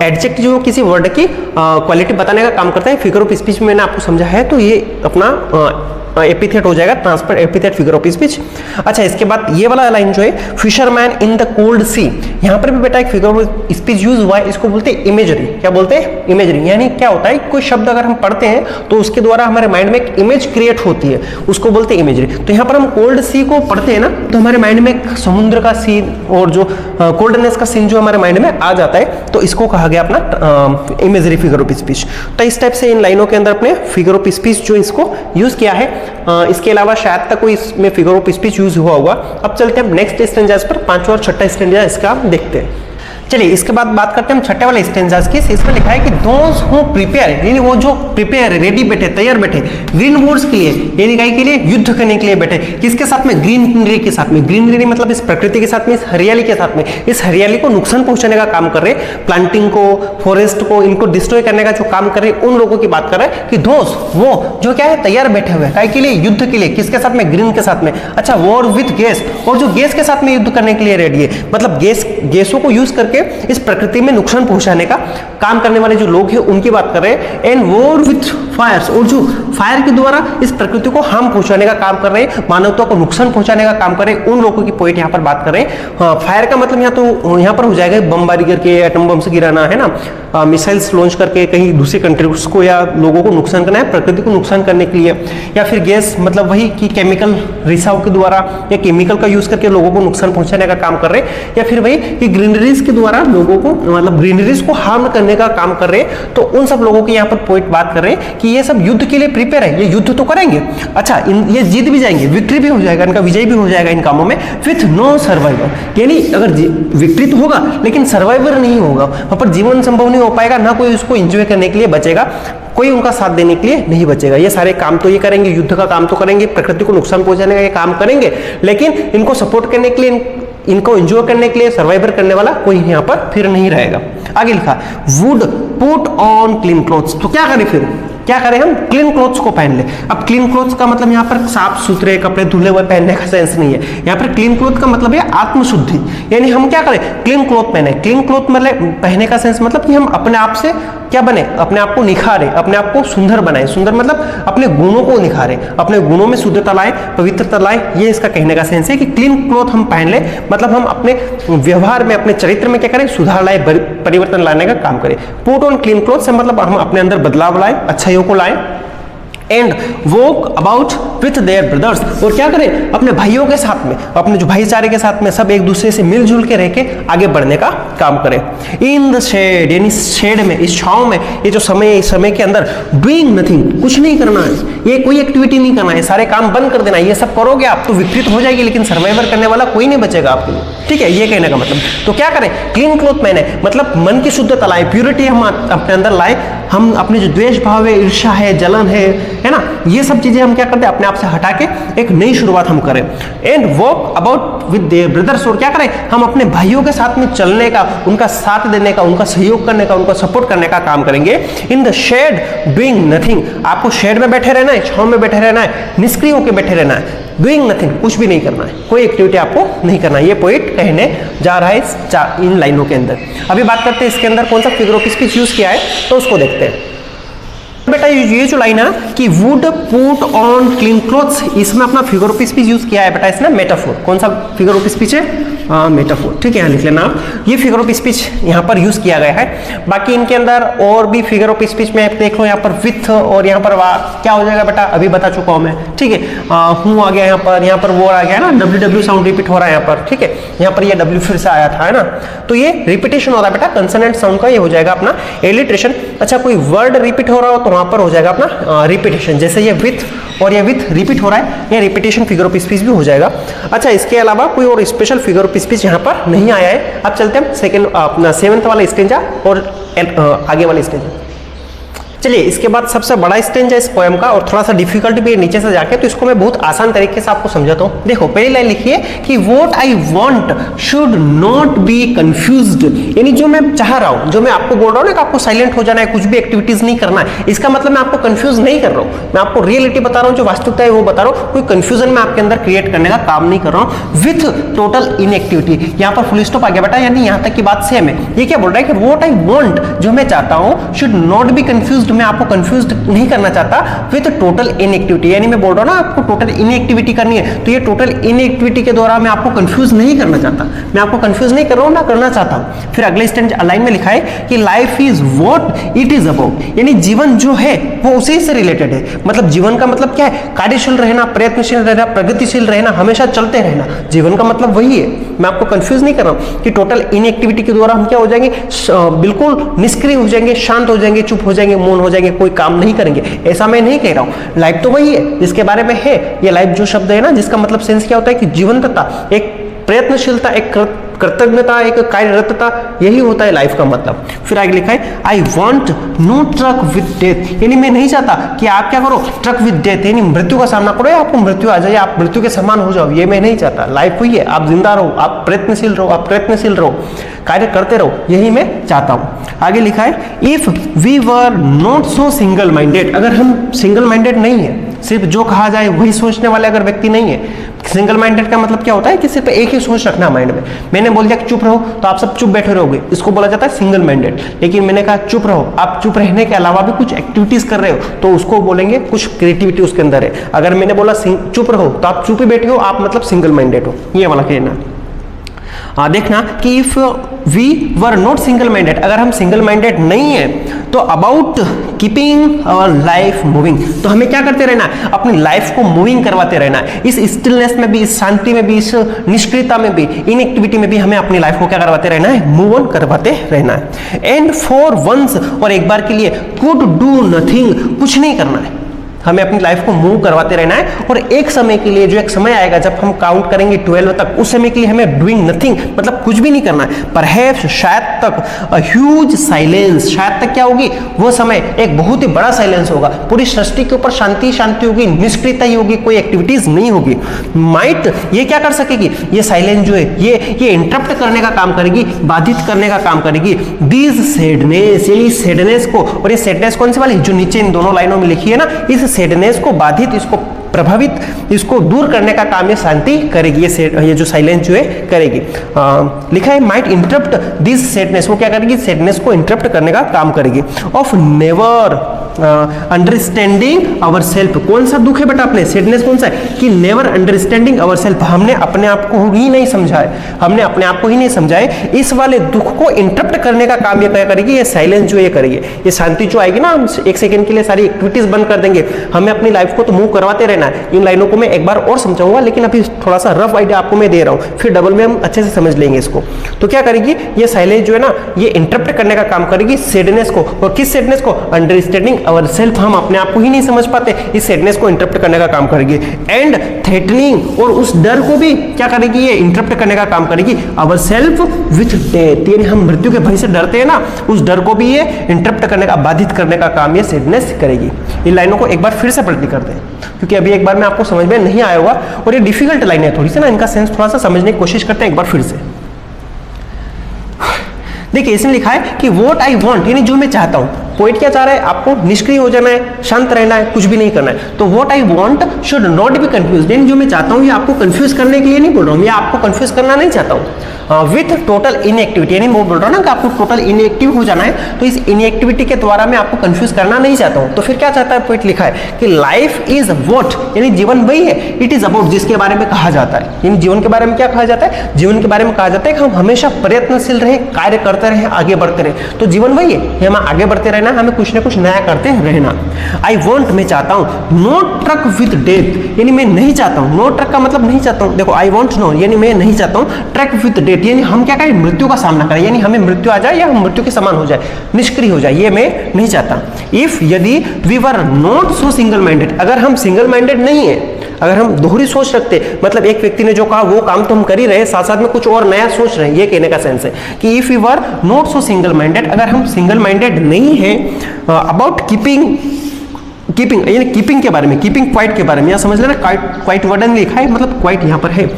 Speaker 1: एडजेक्ट जो किसी वर्ड की क्वालिटी बताने का काम करता है, फिगर ऑफ स्पीच में मैंने आपको समझा है, तो ये अपना एपिथेट हो जाएगा, transfer epithet figure of speech. अच्छा इसके बाद ये वाला लाइन जो है फिशरमैन इन द कोल्ड सी, यहाँ पर भी बेटा एक फिगर ऑफ स्पीच यूज हुआ है, इसको बोलते हैं इमेजरी। क्या बोलते हैं, इमेजरी। यानी क्या होता है कोई शब्द अगर हम पढ़ते हैं तो उसके द्वारा हमारे माइंड में एक इमेज क्रिएट होती है, उसको बोलते हैं इमेजरी। तो यहाँ पर हम कोल्ड सी को पढ़ते हैं ना तो हमारे माइंड में एक समुद्र का सीन और जो कोल्डनेस का सीन जो हमारे माइंड में आ जाता है, तो इसको कहा गया अपना इमेजरी फिगर ऑफ स्पीच। तो इस टाइप से इन लाइनों के अंदर अपने फिगर ऑफ स्पीच जो इसको यूज किया है। इसके अलावा शायद तक कोई इसमें फिगर ऑफ स्पीच यूज हुआ होगा। अब चलते हैं नेक्स्ट स्टेंजास पर, पांचवा और छठा स्टेंजा इसका देखते हैं। चलिए इसके बाद बात करते हैं हम छठे वाले स्टेंजास की। इसमें लिखा है कि दोज हु प्रिपेयर, यानी वो जो प्रिपेयर रेडी बैठे, तैयार बैठे ग्रीन वॉर्स के लिए, यानी गाय के लिए युद्ध करने के लिए बैठे, किसके साथ में, ग्रीनरी के साथ में। ग्रीनरी मतलब इस प्रकृति के साथ में, इस हरियाली के साथ में, इस हरियाली को नुकसान पहुंचाने का काम कर रहे, प्लांटिंग को, फॉरेस्ट को, इनको डिस्ट्रॉय करने का जो काम कर रहे, उन लोगों की बात कर रहे हैं कि दोज वो जो क्या है तैयार बैठे हुए गाय के लिए, युद्ध के लिए, किसके साथ में, ग्रीन के साथ में। अच्छा वॉर विथ गैस, और जो गैस के साथ में युद्ध करने के लिए रेडी है, मतलब गैसों को यूज करके इस प्रकृति में नुकसान पहुंचाने का काम करने वाले जो लोग हैं उनकी बात कर रहे हैं। एंड वॉर विथ फायर्स, और जो फायर के द्वारा इस प्रकृति को हार्म पहुंचाने का काम कर रहे हैं, मानवता को नुकसान पहुंचाने का काम कर रहे हैं, उन लोगों की पोइट यहाँ पर बात कर रहे हैं। हाँ, फायर का मतलब यहाँ पर हो जाएगा बमबारी करके, एटम बम से गिराना है ना, मिसाइल्स लॉन्च करके कहीं दूसरी कंट्रीज को या लोगों को नुकसान करना है, प्रकृति को नुकसान करने के लिए। या फिर गैस मतलब वही कि केमिकल रिसाव के द्वारा या केमिकल का यूज करके लोगों को नुकसान पहुंचाने का काम कर रहे हैं। या फिर वही कि ग्रीनरीज के द्वारा लोगों को मतलब ग्रीनरीज को हार्म करने का काम कर रहे हैं। तो उन सब लोगों की यहाँ पर पॉइंट बात कर रहे हैं कि ये सब युद्ध के लिए प्रिपेयर है, ये युद्ध तो करेंगे। अच्छा ये जीत भी जाएंगे, विक्ट्री भी हो जाएगा, इनका विजय भी हो जाएगा इन कामों में, विथ नो सर्वाइवर, यानी अगर विक्ट्री तो होगा लेकिन सर्वाइवर नहीं होगा, वहां पर जीवन संभव नहीं हो पाएगा, ना कोई उसको एंजॉय करने के लिए बचेगा, कोई उनका साथ देने के लिए नहीं बचेगा। ये सारे काम तो ये करेंगे, युद्ध का काम तो करेंगे, प्रकृति को नुकसान पहुंचाने का ये काम करेंगे, लेकिन इनको सपोर्ट करने के लिए, इनको एंजॉय करने के लिए, सर्वाइवर करने वाला कोई यहाँ पर फिर नहीं रहेगा। आगे लिखा would put on clean clothes, तो क्या करें फिर, क्या करें हम, क्लीन क्लोथ्स को पहन ले। अब क्लीन क्लोथ्स का मतलब यहाँ पर साफ सुथरे कपड़े धुले हुए पहनने का सेंस नहीं है, यहाँ पर क्लीन क्लोथ का मतलब है आत्मशुद्धि, यानी हम क्या करें, क्लीन क्लोथ पहने। क्लीन क्लोथ मतलब पहने का सेंस मतलब कि हम अपने आप से क्या बने, अपने आप को निखारे, अपने आप को सुंदर बनाए। सुंदर मतलब अपने गुणों को निखारे, अपने गुणों में शुद्धता लाए, पवित्रता लाए। ये इसका कहने का सेंस है कि क्लीन क्लॉथ हम पहन ले, मतलब हम अपने व्यवहार में, अपने चरित्र में क्या करें, सुधार लाए, परिवर्तन लाने का काम करें। पुट ऑन क्लीन क्लॉथ से मतलब हम अपने अंदर बदलाव लाए, अच्छाइयों को लाए। And walk about with their brothers, और क्या करें, अपने भाइयों के साथ में, अपने जो भाईचारे के साथ में सब एक दूसरे से मिलजुल के रह के आगे बढ़ने का काम करें। इन द शेड, यानी शेड में, इस छांव में, ये जो समय, इस समय के अंदर डूइंग नथिंग, कुछ नहीं करना है, ये कोई एक्टिविटी नहीं करना है, सारे काम बंद कर देना है। ये सब करोगे आप तो विपरीत हो जाएगी, लेकिन सर्वाइवर करने वाला कोई नहीं बचेगा आपके लिए, ठीक है, ये कहने का मतलब। तो क्या करें, क्लीन क्लॉथ पहने, मतलब मन की शुद्धता लाए, प्योरिटी हम अपने अंदर लाए। हम अपने जो द्वेष भाव है, ईर्ष्या है, जलन है ना, ये सब चीजें हम क्या करते हैं, अपने आप से हटा के एक नई शुरुआत हम करें। And walk about with their brothers, और क्या करें, हम अपने भाइयों के साथ में चलने का, उनका साथ देने का, उनका सहयोग करने का, उनका सपोर्ट करने का काम करेंगे। In the shade doing nothing, आपको शेड में बैठे रहना है, छांव में बैठे रहना है, निष्क्रिय होकर बैठे रहना है। डूइंग नथिंग, कुछ भी नहीं करना है, कोई एक्टिविटी आपको नहीं करना है। ये पोइट कहने जा रहा है इन लाइनों के अंदर। अभी बात करते हैं इसके अंदर कौन सा फिगर ऑफ स्पीच यूज किया है, तो उसको देखते हैं। बेटा ये जो लाइन है कि would put on clean clothes, इसमें अपना फिगर ऑफ स्पीच यूज किया है बेटा, इसने मेटाफोर। कौन सा फिगर ऑफ स्पीच है, मेटाफोर, ठीक है, यहाँ लिख लेना आप। ये फिगर ऑफ स्पीच यहाँ पर यूज किया गया है। बाकी इनके अंदर और भी फिगर ऑफ स्पीच में देख लो, यहाँ पर विथ और यहाँ पर क्या हो जाएगा बेटा, अभी बता चुका हूँ मैं, ठीक है। हूँ आ गया यहाँ पर वो आ गया ना, डब्ल्यू साउंड रिपीट हो रहा है यहाँ पर, ठीक है। यहाँ पर ये डब्ल्यू फिर से आया था, है ना, तो ये रिपीटेशन हो रहा है बेटा, कंसोनेंट साउंड का ये हो जाएगा अपना एलिट्रेशन। अच्छा, कोई वर्ड रिपीट हो रहा हो तो वहां पर हो जाएगा अपना रिपीटेशन। जैसे ये विथ और ये विथ रिपीट हो रहा है, ये रिपीटेशन फिगर ऑफ स्पीच भी हो जाएगा। अच्छा, इसके अलावा कोई और स्पेशल फिगर ऑफ स्पीच यहाँ पर नहीं आया है। अब चलते हैं सेकंड अपना 7th वाला स्टेंजा और आगे वाले स्टेंजा। चलिए, इसके बाद सबसे बड़ा स्टेंजा इस पोएम का, और थोड़ा सा डिफिकल्ट भी है नीचे से जाके, तो इसको मैं बहुत आसान तरीके से आपको समझाता हूँ। देखो, पहली लाइन लिखिए कि what I want should not be confused, यानी जो मैं चाह रहा हूँ, जो मैं आपको बोल रहा हूँ ना कि आपको साइलेंट हो जाना है, कुछ भी एक्टिविटीज नहीं करना है, इसका मतलब मैं आपको कंफ्यूज नहीं कर रहा हूँ, मैं आपको रियलिटी बता रहा हूँ, जो वास्तविकता है वो बता रहा हूँ। कोई कंफ्यूजन मैं आपके अंदर क्रिएट करने का काम नहीं कर रहा हूँ। विथ टोटल इनएक्टिविटी, यहाँ पर फुल स्टॉप आ गया बेटा, यानी यहाँ तक की बात सेम है। ये क्या बोल रहा है कि व्हाट आई वांट, जो मैं चाहता हूँ, शुड नॉट बी कंफ्यूज्ड, मैं आपको कंफ्यूज नहीं करना चाहता विद टोटल इनएक्टिविटी, यानी मैं बोल रहा हूं ना आपको टोटल इनएक्टिविटी करनी है, तो ये टोटल इनएक्टिविटी के द्वारा मैं आपको कंफ्यूज नहीं करना चाहता, मैं आपको कंफ्यूज नहीं कर रहा हूं ना करना चाहता हूं। फिर अगले लाइन में लिखा है कि life is what it is about, यानी जीवन जो है वो उसी से रिलेटेड है। मतलब जीवन का मतलब क्या है, कार्यशील रहना, प्रयत्नशील रहना, प्रगतिशील रहना, हमेशा चलते रहना, जीवन का मतलब वही है। मैं आपको कंफ्यूज नहीं कर रहा हूं कि टोटल इनएक्टिविटी के द्वारा हम क्या हो जाएंगे, बिल्कुल निष्क्रिय हो जाएंगे, शांत हो जाएंगे, चुप हो जाएंगे, मौन हो जाएंगे, कोई काम नहीं करेंगे, ऐसा मैं नहीं कह रहा हूं। लाइफ तो वही है जिसके बारे में है, ये लाइफ जो शब्द है ना, जिसका मतलब सेंस क्या होता है कि जीवंतता, एक प्रयत्नशीलता, एक कृतज्ञता, एक कार्यरतता, यही होता है लाइफ का मतलब। फिर आगे लिखा है I want no truck with death, यानी मैं नहीं चाहता कि आप क्या करो, ट्रक विद डेथ, यानी मृत्यु का सामना करो, आपको मृत्यु आ जाए, आप मृत्यु के समान हो जाओ, ये मैं नहीं चाहता। लाइफ वही है, आप जिंदा रहो, आप प्रयत्नशील रहो, आप प्रयत्नशील रहो, कार्य करते रहो, यही मैं चाहता हूं। आगे लिखा है if we were not so single minded, अगर हम सिंगल माइंडेड नहीं है, सिर्फ जो कहा जाए वही सोचने वाले अगर व्यक्ति नहीं है। सिंगल माइंडेड का मतलब क्या होता है कि सिर्फ एक ही सोच रखना माइंड में। मैंने बोल दिया कि चुप रहो तो आप सब चुप बैठे रहोगे, इसको बोला जाता है सिंगल माइंडेड। लेकिन मैंने कहा चुप रहो, आप चुप रहने के अलावा भी कुछ एक्टिविटीज कर रहे हो, तो उसको बोलेंगे कुछ क्रिएटिविटी उसके अंदर है। अगर मैंने बोला चुप रहो तो आप चुप ही बैठे हो, आप मतलब सिंगल माइंडेड हो, ये वाला कहना। देखना कि if we were not single minded, अगर हम सिंगल माइंडेड नहीं है तो about keeping our life moving, तो हमें क्या करते रहना है, अपनी लाइफ को मूविंग करवाते रहना है। इस स्टिलनेस में भी, इस शांति में भी, इस निष्क्रियता में भी, इनएक्टिविटी में भी हमें अपनी लाइफ को क्या करवाते रहना है, मूव ऑन करवाते रहना है। एंड फॉर वंस, और एक बार के लिए, कुड डू नथिंग, कुछ नहीं करना है, हमें अपनी लाइफ को मूव करवाते रहना है। और एक समय के लिए, जो एक समय आएगा जब हम काउंट करेंगे 12 तक, उस समय के लिए हमें डूइंग नथिंग मतलब कुछ भी नहीं करना है। परहैप्स, शायद तक, अ ह्यूज साइलेंस, शायद तक क्या होगी, वो समय एक बहुत ही बड़ा साइलेंस होगा, पूरी सृष्टि के ऊपर शांति शांति होगी, निष्क्रियता ही होगी, कोई एक्टिविटीज नहीं होगी। माइट, ये क्या कर सकेगी, ये साइलेंस जो है ये इंटरप्ट करने का काम करेगी, बाधित करने का काम करेगी। दीज सैडनेस, यानी सैडनेस को, और ये सैडनेस कौन सी वाली, जो नीचे इन दोनों लाइनों में लिखी है ना, इस सैडनेस को बाधित, इसको प्रभावित इसको दूर करने का काम ये शांति करेगी, ये जो साइलेंस जो है करेगी। लिखा है माइट इंटरप्ट दिस सैडनेस, वो क्या करेगी, सैडनेस को इंटरप्ट करने का काम करेगी। Of never understanding our self, कौन सा दुख है बेटा अपने, सैडनेस कौन सा है कि नेवर अंडरस्टैंडिंग अवर सेल्फ, हमने अपने आप को ही नहीं समझा है, हमने अपने आप को ही नहीं समझा है। इस वाले दुख को इंटरप्ट करने का काम ये क्या करेगी, ये साइलेंस जो ये करेगी, ये शांति जो आएगी ना, हम एक सेकंड के लिए सारी एक्टिविटीज बंद कर देंगे, हमें अपनी लाइफ को तो मूव करवाते रहना है। इन लाइनों को मैं एक बार और समझाऊंगा, लेकिन अभी थोड़ा सा रफ आइडिया आपको मैं दे रहा हूं, फिर डबल में हम अच्छे से समझ लेंगे इसको। तो क्या करेगी ये साइलेंस जो है ना, ये इंटरप्ट करने का काम करेगी सैडनेस को, और किस सैडनेस को, अंडरस्टैंडिंग अवर सेल्फ, हम अपने आप को ही नहीं समझ पाते, इस सैडनेस को इंटरप्ट करने का काम करेगी। एंड थ्रेटनिंग, और उस डर को भी क्या करेगी ये इंटरप्ट करने का काम करेगी, अवर सेल्फ विथ डेथ, यानी हम मृत्यु के भय से डरते हैं ना, उस डर को भी ये इंटरप्ट करने का, बाधित करने का काम ये सैडनेस करेगी। इन लाइनों को एक बार फिर से पढ़ती करते हैं, क्योंकि अभी एक बार में आपको समझ में नहीं आया होगा, और ये डिफिकल्ट लाइन है थोड़ी सी ना, इनका सेंस थोड़ा सा समझने की कोशिश करते हैं एक बार फिर से। देखिए इसमें लिखा है कि व्हाट आई वांट, यानी जो मैं चाहता हूं। पोइट क्या चाह रहा है, आपको निष्क्रिय हो जाना है, शांत रहना है, कुछ भी नहीं करना है। तो what I want should not be confuse, यानी जो मैं चाहता हूं ये आपको कंफ्यूज करने के लिए नहीं बोल रहा हूं, ये आपको कंफ्यूज करना नहीं चाहता हूं। विथ टोटल इनएक्टिविटी, यानी मैं बोल रहा हूं ना कि आपको टोटल इनएक्टिव हो जाना है, तो इस इनएक्टिविटी के द्वारा मैं आपको कंफ्यूज करना नहीं चाहता हूं। तो फिर क्या चाहता है पोइट, लिखा है कि लाइफ इज व्हाट, यानी जीवन वही है, इट इज अबाउट, जिसके बारे में कहा जाता है। यानी जीवन के बारे में क्या कहा जाता है, जीवन के बारे में कहा जाता है कि हम हमेशा प्रयत्नशील रहे, कार्य करते रहे, आगे बढ़ते रहे। तो जीवन वही है, हमें आगे बढ़ते रहना, हमें कुछ ना कुछ नया करते रहना। आई वॉन्ट, मैं चाहता हूं, नो ट्रक विद डेथ, यानी मैं नहीं चाहता हूं, नो ट्रक का मतलब नहीं चाहता हूं, देखो आई वॉन्ट नो, यानी मैं नहीं चाहता हूं, ट्रक विद डेथ, यानी हम क्या करें, मृत्यु का सामना करें, यानी हमें मृत्यु आ जाए या हम मृत्यु के समान हो जाए, निष्क्रिय हो जाए, ये मैं नहीं चाहता। इफ, यदि we were not so single minded, अगर हम सिंगल माइंडेड नहीं है, अगर हम दोहरी सोच रखते, मतलब एक व्यक्ति ने जो कहा वो काम तो हम कर ही रहे, साथ साथ में कुछ और नया सोच रहे हैं, ये कहने का सेंस है कि if we were not so single minded, अगर हम सिंगल माइंडेड नहीं है अबाउट कीपिंग यानी कीपिंग के बारे में, कीपिंग क्वाइट के बारे में, यहां समझ लेना क्वाइट वर्ड में लिखा है, मतलब क्वाइट यहां पर है।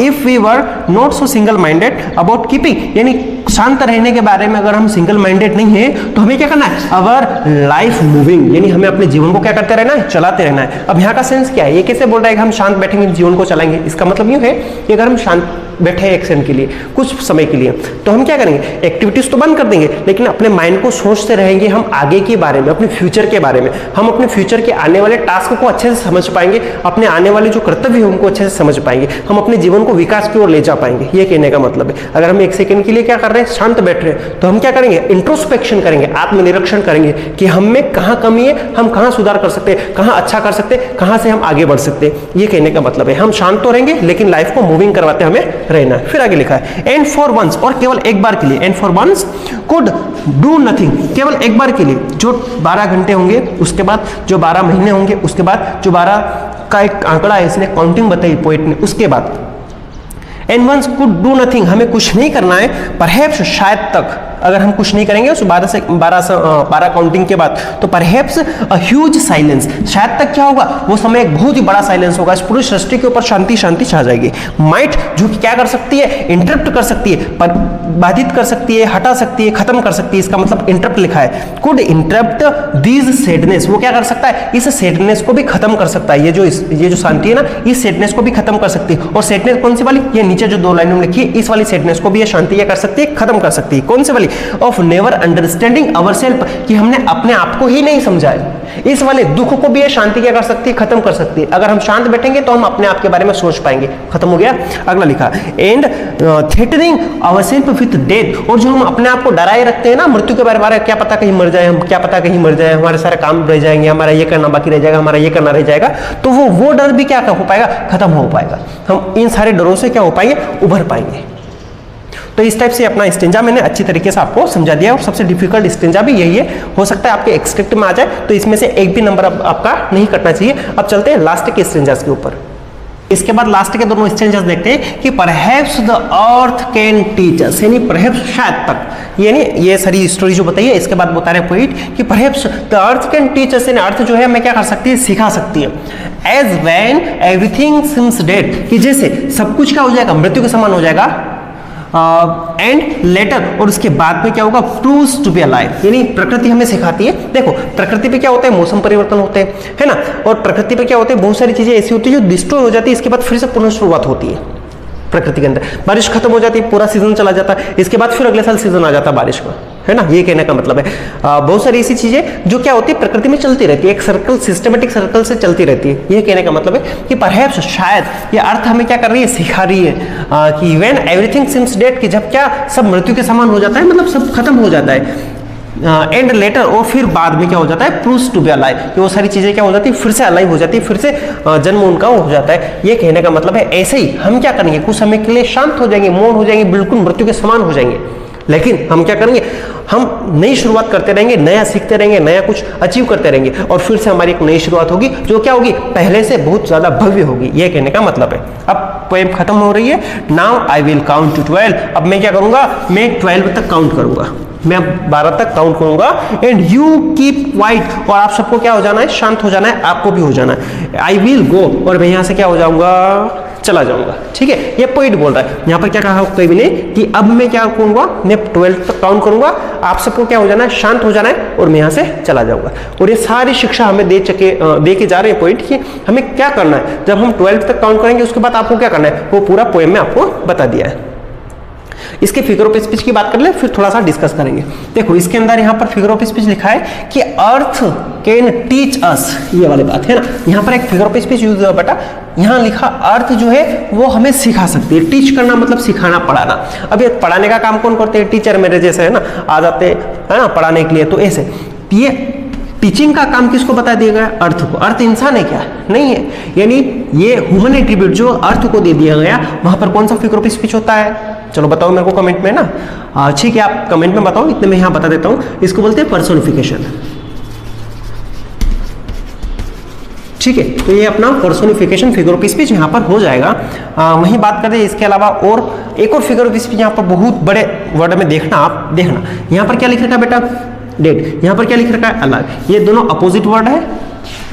Speaker 1: If we were not so single minded about keeping, यानी शांत रहने के बारे में अगर हम सिंगल माइंडेड नहीं है, तो हमें क्या करना है, अवर लाइफ मूविंग, यानी हमें अपने जीवन को क्या करते रहना है, चलाते रहना है। अब यहाँ का सेंस क्या है, ये कैसे बोल रहा है कि हम शांत बैठेंगे जीवन को चलाएंगे, इसका मतलब यूं है कि अगर हम शांत बैठे हैं एक सेकंड के लिए, कुछ समय के लिए, तो हम क्या करेंगे, एक्टिविटीज तो बंद कर देंगे, लेकिन अपने माइंड को सोचते रहेंगे हम आगे के बारे में, अपने फ्यूचर के बारे में, हम अपने फ्यूचर के आने वाले टास्क को अच्छे से समझ पाएंगे, अपने आने वाले जो कर्तव्य है उनको अच्छे से समझ पाएंगे, हम अपने जीवन को विकास की ओर ले जा पाएंगे, ये कहने का मतलब है। अगर हम एक सेकंड के लिए क्या कर रहे हैं, शांत बैठ रहे हैं, तो हम क्या करेंगे, इंट्रोस्पेक्शन करेंगे, आत्मनिरीक्षण करेंगे कि हम में कहां कमी है, हम कहां सुधार कर सकते हैं, कहां अच्छा कर सकते हैं, कहां से हम आगे बढ़ सकते हैं, ये कहने का मतलब है। हम शांत तो रहेंगे लेकिन लाइफ को मूविंग करवाते हमें रहना है। फिर आगे लिखा है एंड फॉर वंस, और केवल एक बार के लिए, and for once could do nothing, केवल एक बार के लिए, जो 12 घंटे होंगे, उसके बाद जो 12 महीने होंगे, उसके बाद जो 12 का एक आंकड़ा है, इसने काउंटिंग बताई पोइट ने, उसके बाद and once could do nothing, हमें कुछ नहीं करना है, परहैप्स शायद तक, अगर हम कुछ नहीं करेंगे उस 12 काउंटिंग के बाद, तो परहैप्स अ ह्यूज साइलेंस, शायद तक क्या होगा, वो समय एक बहुत ही बड़ा साइलेंस होगा, इस पूरी सृष्टि के ऊपर शांति शांति छा जाएगी। माइट, जो कि क्या कर सकती है, इंटरप्ट कर सकती है, पर बाधित कर सकती है, हटा सकती है, खत्म कर सकती है, इसका मतलब इंटरप्ट लिखा है। कुड इंटरप्ट दीज सैडनेस, वो क्या कर सकता है, इस सैडनेस को भी खत्म कर सकता है, ये जो शांति है ना, इस सैडनेस को भी खत्म कर सकती है। और सैडनेस कौन सी वाली, ये नीचे जो 2 लाइनों में लिखी है, इस वाली सैडनेस को भी ये शांति क्या कर सकती है, खत्म कर सकती है। कौन सी वाली, ऑफ नेवर अंडरस्टैंडिंग अवरसेल्फ, कि हमने अपने आप को ही नहीं समझा है, इस वाले दुख को भी ये शांति क्या कर सकती है, खत्म कर सकती है। अगर हम शांत बैठेंगे तो हम अपने आप के बारे में सोच पाएंगे। खत्म हो गया। अगला लिखा and threatening ourself with death, और जो हम अपने आप को डराए रखते हैं ना मृत्यु के बारे में, क्या पता कहीं मर जाए हम, क्या पता कहीं मर जाए, हमारे सारे काम रह जाएंगे, हमारा ये करना बाकी रह जाएगा, हमारा ये करना रह जाएगा, तो वो डर भी क्या हो पाएगा, खत्म हो पाएगा। हम इन सारे डरों से क्या हो पाएंगे, उभर पाएंगे। तो इस टाइप से अपना स्टेंजा मैंने अच्छी तरीके से आपको समझा दिया, और सबसे डिफिकल्ट स्टेंजा भी यही है, हो सकता है आपके एक्सपेक्ट में आ जाए, तो इसमें से एक भी नंबर आपका नहीं कटना चाहिए। अब चलते हैं लास्ट के स्टेंजास के ऊपर। इसके बाद लास्ट के दोनों स्टेंजास देखते हैं कि perhaps the earth can teach us, यानी परहैप्स शायद तक, यानी ये सारी स्टोरी जो बताइए, इसके बाद बता रहे पोइट कि perhaps the earth can teach us, यानी अर्थ जो है हमें क्या कर सकती है, सिखा सकती है। As when everything seems dead, कि जैसे सब कुछ क्या हो जाएगा, मृत्यु के समान हो जाएगा, एंड लेटर, और उसके बाद में क्या होगा, प्रूव्स टू बी अलाइव, यानी प्रकृति हमें सिखाती है। देखो प्रकृति पे क्या होता है, मौसम परिवर्तन होते हैं, है ना, और प्रकृति पे क्या होते हैं, बहुत सारी चीजें ऐसी होती है जो डिस्ट्रॉय हो जाती है, इसके बाद फिर से पुनः शुरुआत होती है। प्रकृति के अंदर बारिश खत्म हो जाती है, पूरा सीजन चला जाता है, इसके बाद फिर अगले साल सीजन आ जाता है बारिश का, है ना, ये कहने का मतलब है। बहुत सारी ऐसी चीजें जो क्या होती है प्रकृति में चलती रहती है, एक सर्कल, सिस्टमेटिक सर्कल से चलती रहती है। ये कहने का मतलब है कि परहैप्स, शायद ये अर्थ हमें क्या कर रही है, सिखा रही है कि व्हेन एवरीथिंग सीम्स डेड, कि जब क्या सब मृत्यु के समान हो जाता है, मतलब सब खत्म हो जाता है, एंड लेटर, और फिर बाद में क्या हो जाता है, प्रूव्स टू बी अलाइव, कि वो सारी चीजें क्या हो जाती है, फिर से अलाइव हो जाती है, फिर से जन्म उनका हो जाता है। ये कहने का मतलब है ऐसे ही हम क्या करेंगे, कुछ समय के लिए शांत हो जाएंगे, मौन हो जाएंगे, बिल्कुल मृत्यु के समान हो जाएंगे, लेकिन हम क्या करेंगे, हम नई शुरुआत करते रहेंगे, नया सीखते रहेंगे, नया कुछ अचीव करते रहेंगे, और फिर से हमारी एक नई शुरुआत होगी जो क्या होगी, पहले से बहुत ज्यादा भव्य होगी। ये कहने का मतलब है। अब पोएम खत्म हो रही है। Now I will count to 12। अब मैं क्या करूंगा, मैं 12 तक काउंट करूंगा, मैं 12 तक काउंट करूंगा, एंड यू कीप क्वाइट, और आप सबको क्या हो जाना है, शांत हो जाना है, आपको भी हो जाना है। आई विल गो, और मैं यहां से क्या हो जाऊंगा, चला जाऊंगा, ठीक है। ये पोइट बोल रहा है, यहां पर क्या कहा कोई भी नहीं कि अब मैं क्या करूंगा, मैं 12 तक काउंट करूंगा, आप सबको क्या हो जाना है, शांत हो जाना है, और मैं यहां से चला जाऊंगा। और ये सारी शिक्षा हमें दे के जा रहे हैं पोइट कि हमें क्या करना है, जब हम 12 तक काउंट करेंगे उसके बाद आपको क्या करना है, वो पूरा पोएम में आपको बता दिया है। इसके फिगर ऑफ स्पीच की बात कर ले, फिर थोड़ा सा डिस्कस करेंगे। देखो इसके अंदर यहाँ पर फिगर ऑफ स्पीच लिखा है कि अर्थ कैन टीच अस, ये वाली बात है ना, यहाँ पर एक फिगर ऑफ स्पीच यूज हुआ बेटा, यहाँ लिखा अर्थ जो है वो हमें सिखा सकती है। टीच करना मतलब सिखाना, पढ़ाना। अब ये पढ़ाने का काम कौन करते हैं, टीचर मेरे जैसे है ना, आ जाते है ना पढ़ाने के लिए, तो ऐसे ये टीचिंग का काम किसको बता दिया गया, अर्थ को। अर्थ इंसान है क्या, नहीं है, यानी ये ह्यूमन एट्रीब्यूट जो अर्थ को दे दिया गया, वहां पर कौन सा फिगर ऑफ स्पीच होता है, चलो बताओ मेरे को कमेंट में ना, ठीक है आप कमेंट में बताओ, इतने मैं यहां बता देता हूं। इसको बोलते हैं पर्सोनिफिकेशन, ठीक है। तो ये अपना पर्सोनिफिकेशन फिगर ऑफ स्पीच यहाँ पर हो जाएगा। वहीं बात करें इसके अलावा और एक और फिगर ऑफ स्पीच यहाँ पर बहुत बड़े वर्ड में देखना, आप देखना यहाँ पर क्या लिख रखा है बेटा, डेड, यहाँ पर क्या लिख रखा है, अलग। ये दोनों अपोजिट वर्ड है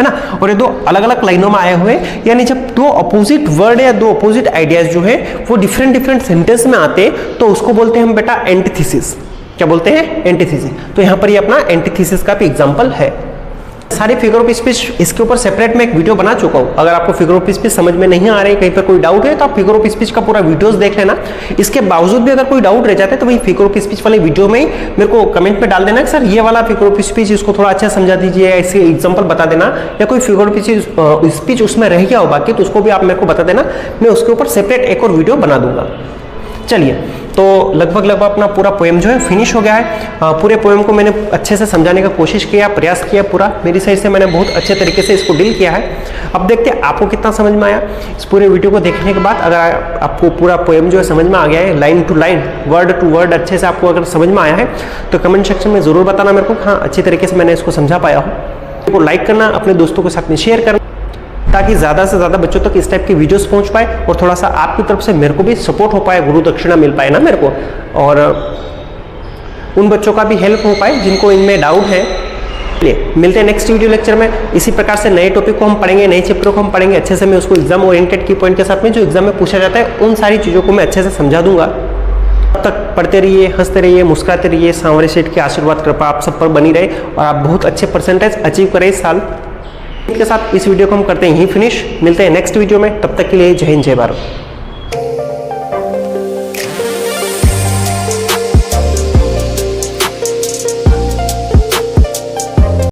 Speaker 1: ना, और ये दो अलग अलग लाइनों में आए हुए, यानी जब दो अपोजिट वर्ड या दो अपोजिट आइडियाज जो है वो डिफरेंट सेंटेंस में आते हैं तो उसको बोलते हैं हम बेटा एंटीथेसिस। क्या बोलते हैं, एंटीथेसिस। तो यहाँ पर ये अपना एंटीथेसिस का भी एग्जांपल है। सारे फिगर ऑफ स्पीच इसके ऊपर सेपरेट में एक वीडियो बना चुका हूं। अगर आपको फिगर ऑफ स्पीच समझ में नहीं आ रही, कहीं पर कोई डाउट है तो आप फिगर ऑफ स्पीच का पूरा वीडियोस देख लेना। इसके बावजूद भी अगर कोई डाउट रह जाता है तो वही फिगर ऑफ स्पीच वाले वीडियो में मेरे को कमेंट में डाल देना कि सर ये वाला फिगर ऑफ स्पीच इसको थोड़ा अच्छा समझा दीजिए, ऐसे एग्जाम्पल बता देना, या कोई फिगर ऑफ स्पीच उसमें रह गया हो बाकी तो उसको भी आप मेरे को बता देना, मैं उसके ऊपर सेपरेट एक और वीडियो बना दूंगा। चलिए, तो लगभग अपना पूरा पोएम जो है फिनिश हो गया है। पूरे पोएम को मैंने अच्छे से समझाने का कोशिश किया, प्रयास किया, पूरा मेरी साइड से मैंने बहुत अच्छे तरीके से इसको डील किया है। अब देखते हैं आपको कितना समझ में आया। इस पूरे वीडियो को देखने के बाद अगर आपको पूरा पोएम जो है समझ में आ गया है, line to line, word to word अच्छे से आपको अगर समझ में आया है तो कमेंट सेक्शन में ज़रूर बताना मेरे को, हाँ अच्छी तरीके से मैंने इसको समझा पाया हूँ। इसको लाइक करना, अपने दोस्तों के साथ में शेयर करना, ताकि ज़्यादा से ज़्यादा बच्चों तक इस टाइप की वीडियोस पहुंच पाए और थोड़ा सा आपकी तरफ से मेरे को भी सपोर्ट हो पाए, गुरु दक्षिणा मिल पाए ना मेरे को, और उन बच्चों का भी हेल्प हो पाए जिनको इनमें डाउट है। मिलते हैं नेक्स्ट वीडियो लेक्चर में। इसी प्रकार से नए टॉपिक को हम पढ़ेंगे, नए चैप्टर को हम पढ़ेंगे अच्छे से। मैं उसको एग्जाम ओरिएंटेड की पॉइंट के साथ में जो एग्जाम में पूछा जाता है उन सारी चीज़ों को मैं अच्छे से समझा दूंगा। तब तक पढ़ते रहिए, हंसते रहिए, मुस्कुराते रहिए। सांवरे सेठ की आशीर्वाद कृपा आप सब पर बनी रहे और आप बहुत अच्छे परसेंटेज अचीव करें इस साल। के साथ इस वीडियो को हम करते हैं यहीं फिनिश। मिलते हैं नेक्स्ट वीडियो में, तब तक के लिए जय हिंद जय भारत।